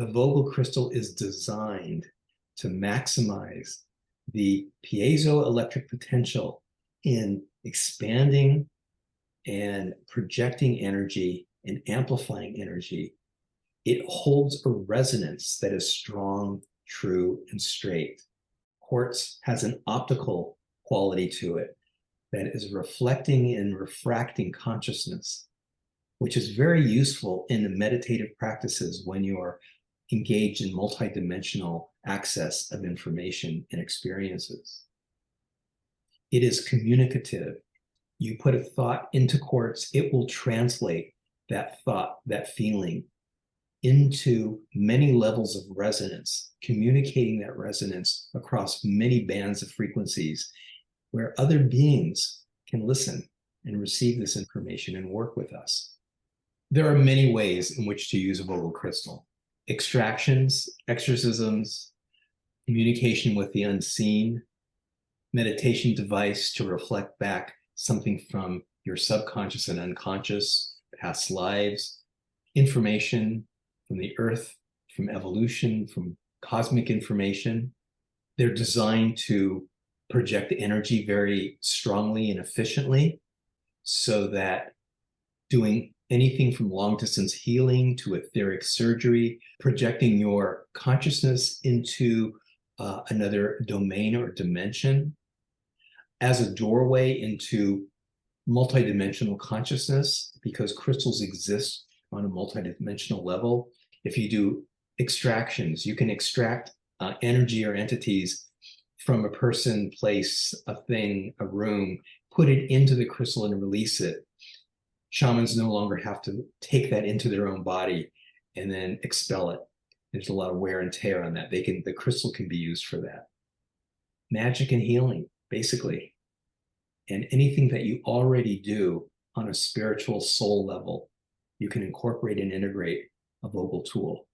The Vogel crystal is designed to maximize the piezoelectric potential in expanding and projecting energy and amplifying energy. It holds a resonance that is strong, true, and straight. Quartz has an optical quality to it that is reflecting and refracting consciousness, which is very useful in the meditative practices when you are engaged in multidimensional access of information and experiences. It is communicative. You put a thought into quartz, it will translate that thought, that feeling, into many levels of resonance, communicating that resonance across many bands of frequencies where other beings can listen and receive this information and work with us. There are many ways in which to use a Vogel crystal. Extractions, exorcisms, communication with the unseen, meditation device to reflect back something from your subconscious and unconscious, past lives, information from the earth, from evolution, from cosmic information. They're designed to project energy very strongly and efficiently so that doing anything from long distance healing to etheric surgery, projecting your consciousness into another domain or dimension as a doorway into multidimensional consciousness, because crystals exist on a multidimensional level. If you do extractions, you can extract energy or entities from a person, place, a thing, a room, put it into the crystal and release it. Shamans no longer have to take that into their own body and then expel it. There's a lot of wear and tear on that. The crystal can be used for that. Magic and healing, basically. And anything that you already do on a spiritual soul level, you can incorporate and integrate a Vogel tool.